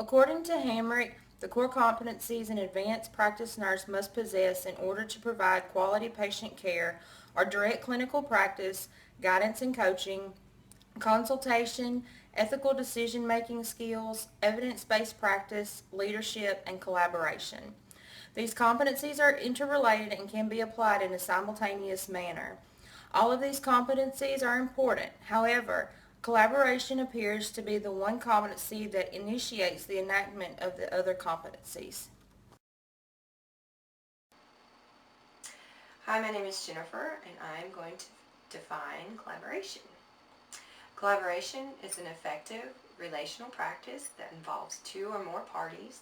According to Hamrick, the core competencies an advanced practice nurse must possess in order to provide quality patient care are direct clinical practice, guidance and coaching, consultation, ethical decision-making skills, evidence-based practice, leadership, and collaboration. These competencies are interrelated and can be applied in a simultaneous manner. All of these competencies are important. However, collaboration appears to be the one competency that initiates the enactment of the other competencies. Hi, my name is Jennifer, and I'm going to define collaboration. Collaboration is an effective relational practice that involves two or more parties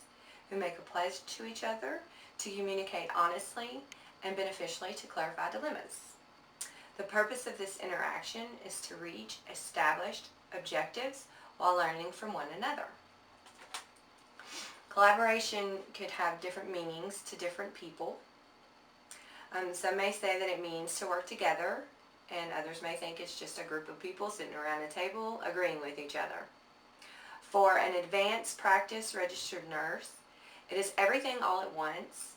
who make a pledge to each other to communicate honestly and beneficially to clarify dilemmas. The purpose of this interaction is to reach established objectives while learning from one another. Collaboration could have different meanings to different people. Some may say that it means to work together, and others may think it's just a group of people sitting around a table agreeing with each other. For an advanced practice registered nurse, it is everything all at once,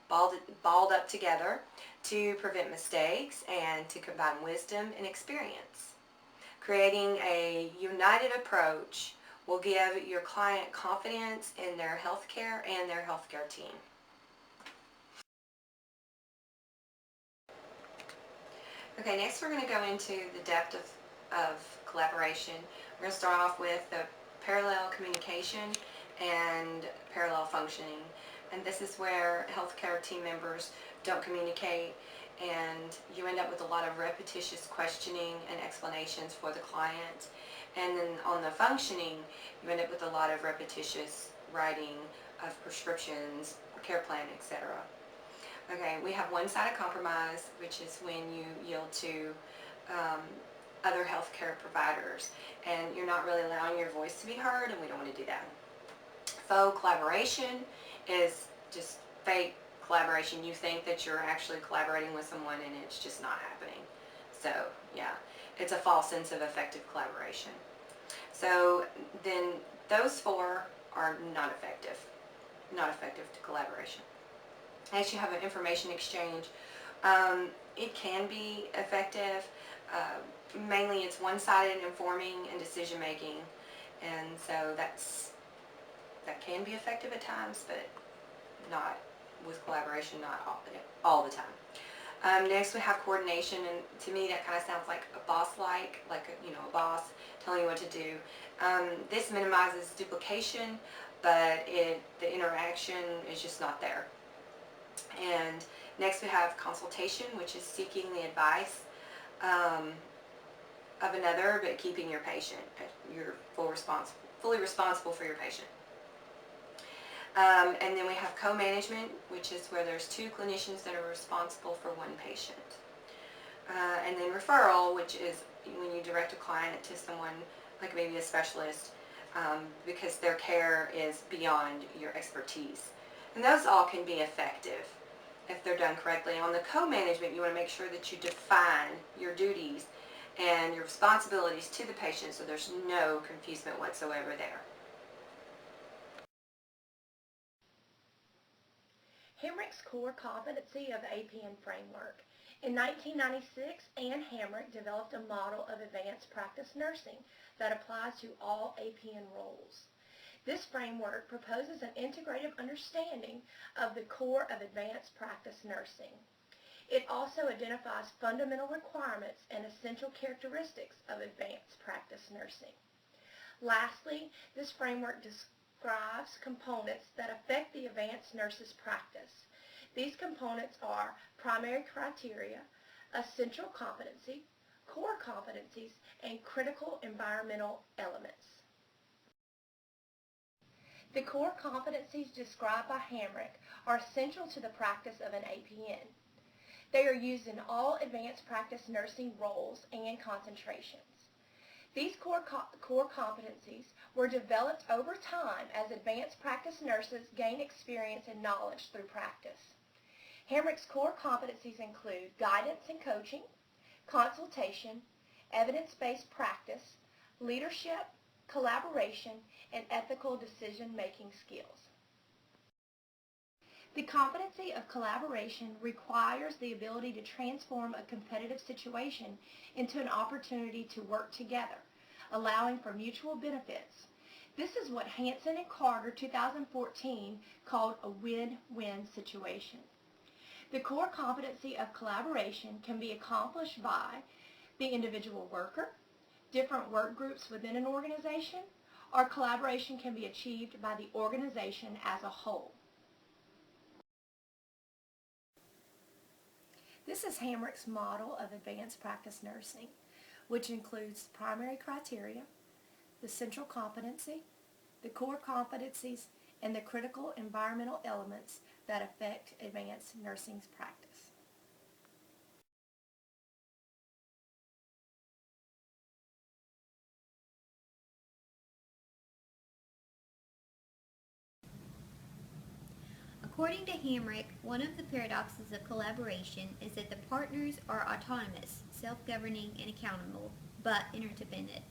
balled up together to prevent mistakes and to combine wisdom and experience. Creating a united approach will give your client confidence in their healthcare and their healthcare team. Okay, next we're going to go into the depth of collaboration. We're going to start off with the parallel communication and parallel functioning. And this is where healthcare team members don't communicate, and you end up with a lot of repetitious questioning and explanations for the client. And then on the functioning, you end up with a lot of repetitious writing of prescriptions, care plan, etc. Okay, we have one-sided compromise, which is when you yield to other healthcare providers, and you're not really allowing your voice to be heard, and we don't want to do that. Faux collaboration is just fake collaboration. You think that you're actually collaborating with someone, and it's just not happening. So, yeah, it's a false sense of effective collaboration. So then those four are not effective to collaboration. As you have an information exchange, it can be effective. Mainly it's one-sided informing and decision-making, and so that can be effective at times, but not with collaboration, not all the time. Next we have coordination, and to me that kind of sounds like a boss-like, a boss telling you what to do. This minimizes duplication, but the interaction is just not there. And next we have consultation, which is seeking the advice of another, but keeping your patient. You're fully responsible for your patient. And then we have co-management, which is where there's two clinicians that are responsible for one patient. And then referral, which is when you direct a client to someone like maybe a specialist, because their care is beyond your expertise. And those all can be effective if they're done correctly. On the co-management, you want to make sure that you define your duties and your responsibilities to the patient so there's no confusement whatsoever there. Hamrick's core competency of APN framework. In 1996, Ann Hamrick developed a model of advanced practice nursing that applies to all APN roles. This framework proposes an integrative understanding of the core of advanced practice nursing. It also identifies fundamental requirements and essential characteristics of advanced practice nursing. Lastly, this framework describes components that affect the advanced nurse's practice. These components are primary criteria, essential competency, core competencies, and critical environmental elements. The core competencies described by Hamrick are essential to the practice of an APN. They are used in all advanced practice nursing roles and concentrations. These core competencies were developed over time as advanced practice nurses gain experience and knowledge through practice. Hamrick's core competencies include guidance and coaching, consultation, evidence-based practice, leadership, collaboration, and ethical decision-making skills. The competency of collaboration requires the ability to transform a competitive situation into an opportunity to work together, allowing for mutual benefits. This is what Hansen and Carter 2014 called a win-win situation. The core competency of collaboration can be accomplished by the individual worker, different work groups within an organization, or collaboration can be achieved by the organization as a whole. This is Hamrick's model of advanced practice nursing, which includes primary criteria, the central competency, the core competencies, and the critical environmental elements that affect advanced nursing practice. According to Hamrick, one of the paradoxes of collaboration is that the partners are autonomous, self-governing, and accountable, but interdependent.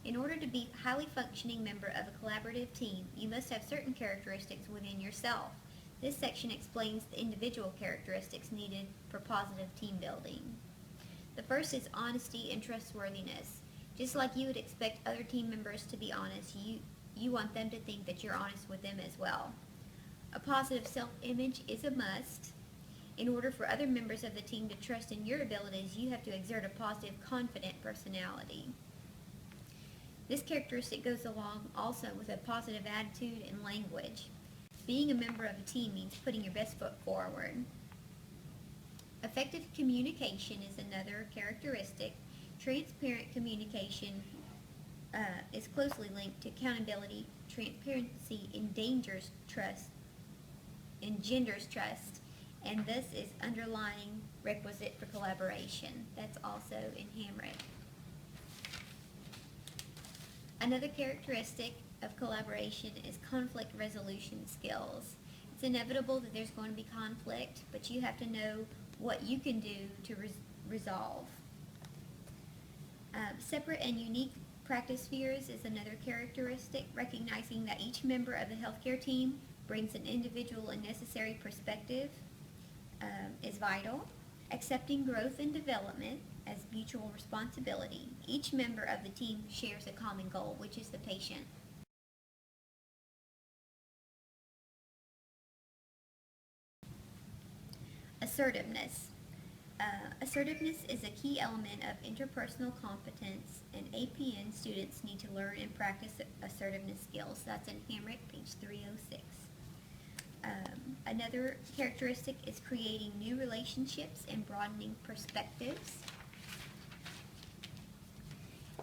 In order to be a highly functioning member of a collaborative team, you must have certain characteristics within yourself. This section explains the individual characteristics needed for positive team building. The first is honesty and trustworthiness. Just like you would expect other team members to be honest, you want them to think that you're honest with them as well. A positive self-image is a must. In order for other members of the team to trust in your abilities, you have to exert a positive, confident personality. This characteristic goes along also with a positive attitude and language. Being a member of a team means putting your best foot forward. Effective communication is another characteristic. Transparent communication is closely linked to accountability. Transparency engenders trust, and this is underlying requisite for collaboration. That's also in Hamrick. Another characteristic of collaboration is conflict resolution skills. It's inevitable that there's going to be conflict, but you have to know what you can do to resolve. Separate and unique practice spheres is another characteristic. Recognizing that each member of the healthcare team brings an individual and necessary perspective is vital. Accepting growth and development as mutual responsibility. Each member of the team shares a common goal, which is the patient. Assertiveness. Assertiveness is a key element of interpersonal competence, and APN students need to learn and practice assertiveness skills. That's in Hamrick, page 306. Another characteristic is creating new relationships and broadening perspectives.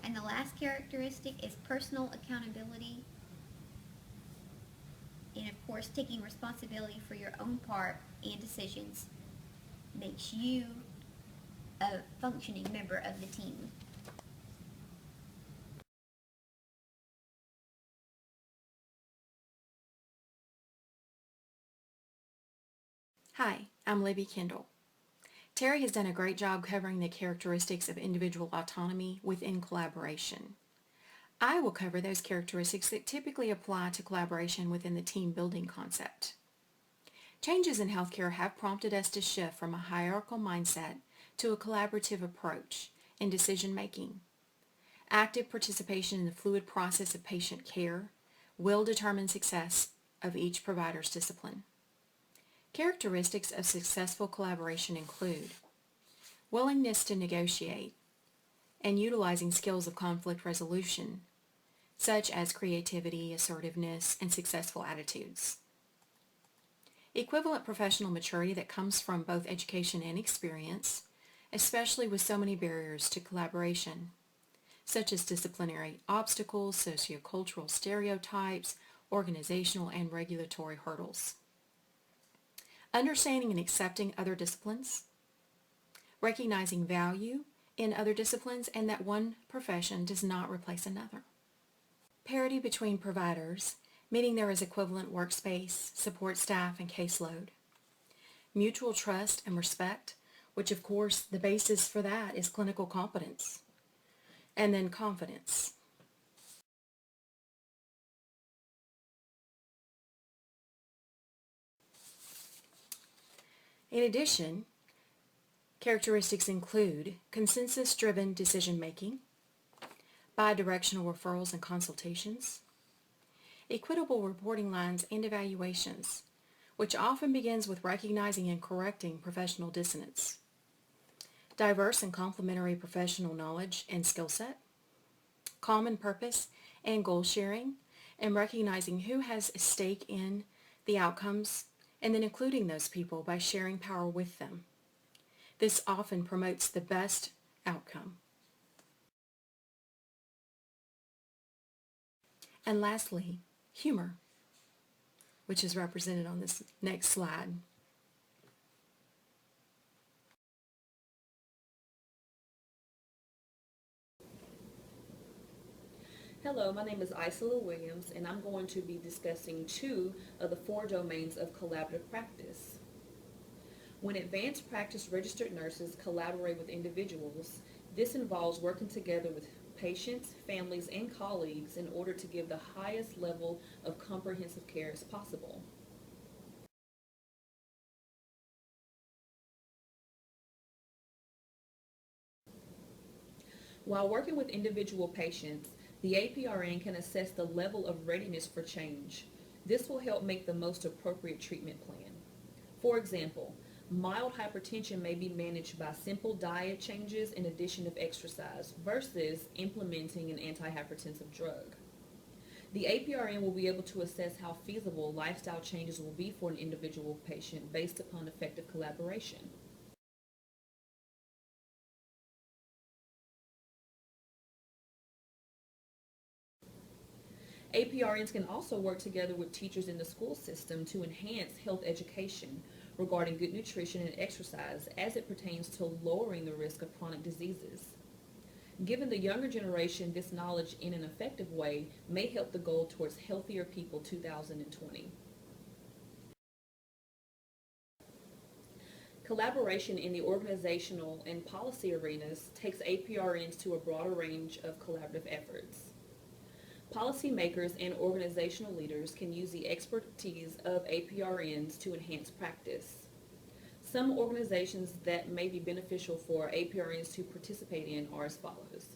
And the last characteristic is personal accountability, and of course taking responsibility for your own part and decisions makes you a functioning member of the team. Hi, I'm Libby Kendall. Terry has done a great job covering the characteristics of individual autonomy within collaboration. I will cover those characteristics that typically apply to collaboration within the team building concept. Changes in healthcare have prompted us to shift from a hierarchical mindset to a collaborative approach in decision making. Active participation in the fluid process of patient care will determine success of each provider's discipline. Characteristics of successful collaboration include willingness to negotiate and utilizing skills of conflict resolution, such as creativity, assertiveness, and successful attitudes. Equivalent professional maturity that comes from both education and experience, especially with so many barriers to collaboration, such as disciplinary obstacles, sociocultural stereotypes, organizational and regulatory hurdles. Understanding and accepting other disciplines, recognizing value in other disciplines, and that one profession does not replace another. Parity between providers, meaning there is equivalent workspace, support staff, and caseload. Mutual trust and respect, which of course the basis for that is clinical competence. And then confidence. In addition, characteristics include consensus-driven decision-making, bi-directional referrals and consultations, equitable reporting lines and evaluations, which often begins with recognizing and correcting professional dissonance, diverse and complementary professional knowledge and skill set, common purpose and goal sharing, and recognizing who has a stake in the outcomes, and then including those people by sharing power with them. This often promotes the best outcome. And lastly, humor, which is represented on this next slide. Hello, my name is Isla Williams, and I'm going to be discussing 2 of the 4 domains of collaborative practice. When advanced practice registered nurses collaborate with individuals, this involves working together with patients, families, and colleagues in order to give the highest level of comprehensive care as possible. While working with individual patients, the APRN can assess the level of readiness for change. This will help make the most appropriate treatment plan. For example, mild hypertension may be managed by simple diet changes and addition of exercise versus implementing an antihypertensive drug. The APRN will be able to assess how feasible lifestyle changes will be for an individual patient based upon effective collaboration. APRNs can also work together with teachers in the school system to enhance health education regarding good nutrition and exercise as it pertains to lowering the risk of chronic diseases. Given the younger generation this knowledge in an effective way may help the goal towards Healthier People 2020. Collaboration in the organizational and policy arenas takes APRNs to a broader range of collaborative efforts. Policymakers and organizational leaders can use the expertise of APRNs to enhance practice. Some organizations that may be beneficial for APRNs to participate in are as follows.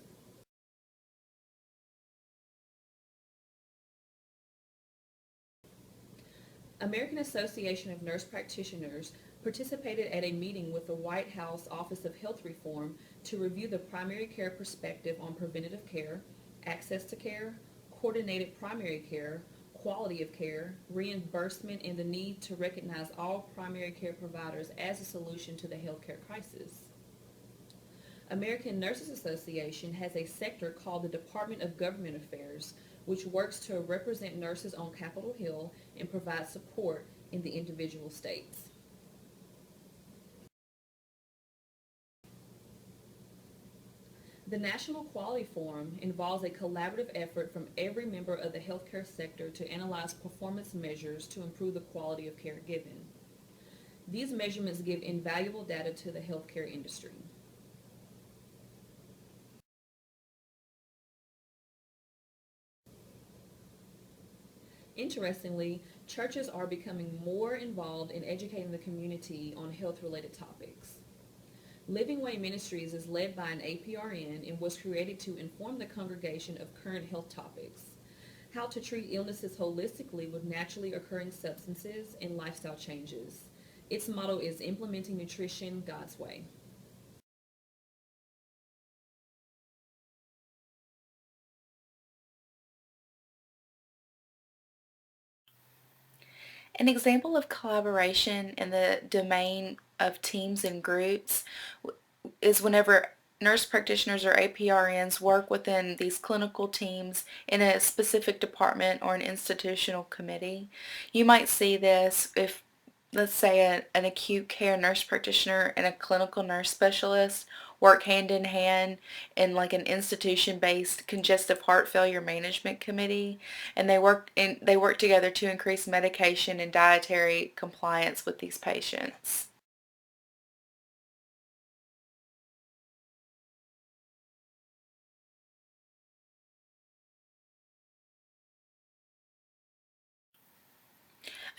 American Association of Nurse Practitioners participated at a meeting with the White House Office of Health Reform to review the primary care perspective on preventative care, access to care, coordinated primary care, quality of care, reimbursement, and the need to recognize all primary care providers as a solution to the healthcare crisis. American Nurses Association has a sector called the Department of Government Affairs, which works to represent nurses on Capitol Hill and provide support in the individual states. The National Quality Forum involves a collaborative effort from every member of the healthcare sector to analyze performance measures to improve the quality of care given. These measurements give invaluable data to the healthcare industry. Interestingly, churches are becoming more involved in educating the community on health-related topics. Living Way Ministries is led by an APRN and was created to inform the congregation of current health topics, how to treat illnesses holistically with naturally occurring substances and lifestyle changes. Its motto is implementing nutrition God's way. An example of collaboration in the domain of teams and groups is whenever nurse practitioners or APRNs work within these clinical teams in a specific department or an institutional committee. You might see this if, let's say, an acute care nurse practitioner and a clinical nurse specialist work hand in hand in like an institution-based congestive heart failure management committee, and they work together to increase medication and dietary compliance with these patients.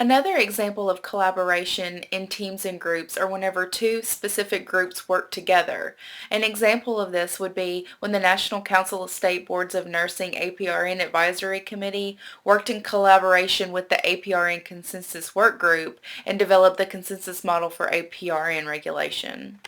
Another example of collaboration in teams and groups are whenever two specific groups work together. An example of this would be when the National Council of State Boards of Nursing APRN Advisory Committee worked in collaboration with the APRN Consensus Work Group and developed the consensus model for APRN regulation.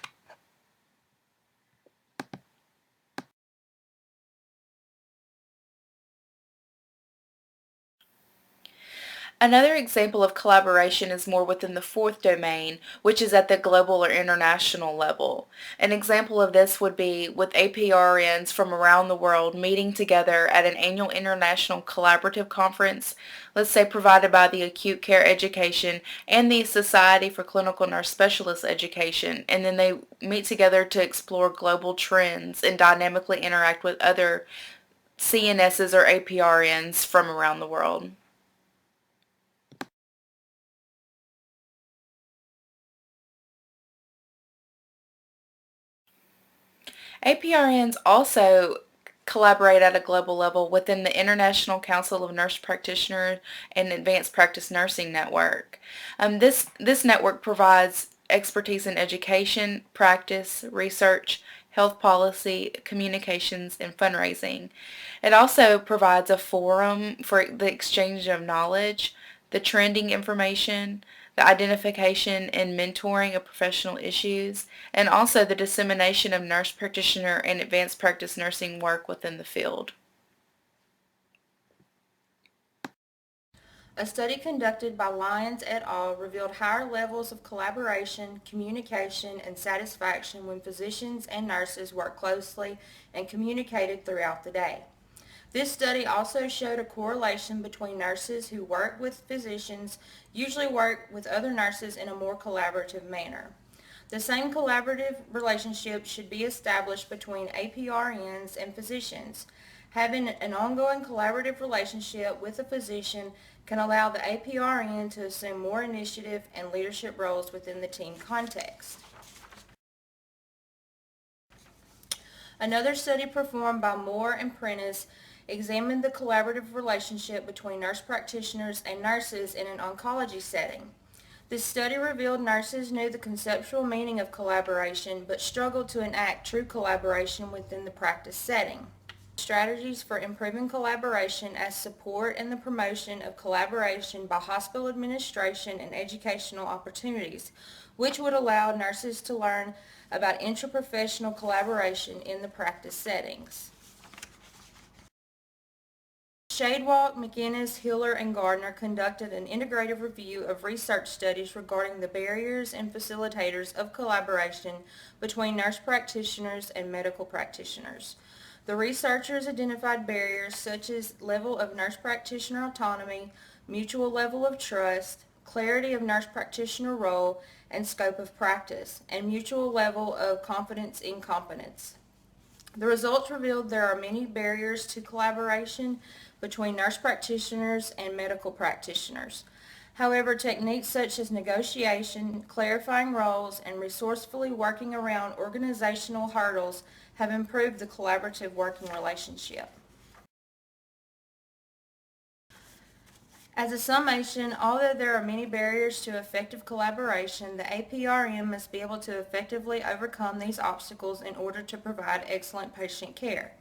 Another example of collaboration is more within the fourth domain, which is at the global or international level. An example of this would be with APRNs from around the world meeting together at an annual international collaborative conference, let's say provided by the Acute Care Education and the Society for Clinical Nurse Specialist Education, and then they meet together to explore global trends and dynamically interact with other CNSs or APRNs from around the world. APRNs also collaborate at a global level within the International Council of Nurse Practitioners and Advanced Practice Nursing Network. This network provides expertise in education, practice, research, health policy, communications, and fundraising. It also provides a forum for the exchange of knowledge, the trending information, the identification and mentoring of professional issues, and also the dissemination of nurse practitioner and advanced practice nursing work within the field. A study conducted by Lyons et al. Revealed higher levels of collaboration, communication, and satisfaction when physicians and nurses work closely and communicated throughout the day. This study also showed a correlation between nurses who work with physicians usually work with other nurses in a more collaborative manner. The same collaborative relationship should be established between APRNs and physicians. Having an ongoing collaborative relationship with a physician can allow the APRN to assume more initiative and leadership roles within the team context. Another study performed by Moore and Prentice examined the collaborative relationship between nurse practitioners and nurses in an oncology setting. This study revealed nurses knew the conceptual meaning of collaboration but struggled to enact true collaboration within the practice setting. Strategies for improving collaboration as support and the promotion of collaboration by hospital administration and educational opportunities, which would allow nurses to learn about intraprofessional collaboration in the practice settings. Shadewalk, McInnes, Hiller, and Gardner conducted an integrative review of research studies regarding the barriers and facilitators of collaboration between nurse practitioners and medical practitioners. The researchers identified barriers such as level of nurse practitioner autonomy, mutual level of trust, clarity of nurse practitioner role and scope of practice, and mutual level of confidence in competence. The results revealed there are many barriers to collaboration between nurse practitioners and medical practitioners. However, techniques such as negotiation, clarifying roles, and resourcefully working around organizational hurdles have improved the collaborative working relationship. As a summation, although there are many barriers to effective collaboration, the APRN must be able to effectively overcome these obstacles in order to provide excellent patient care.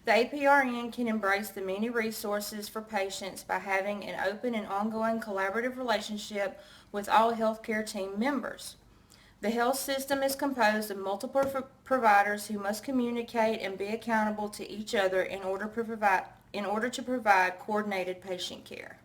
The APRN can embrace the many resources for patients by having an open and ongoing collaborative relationship with all healthcare team members. The health system is composed of multiple providers who must communicate and be accountable to each other in order to provide coordinated patient care.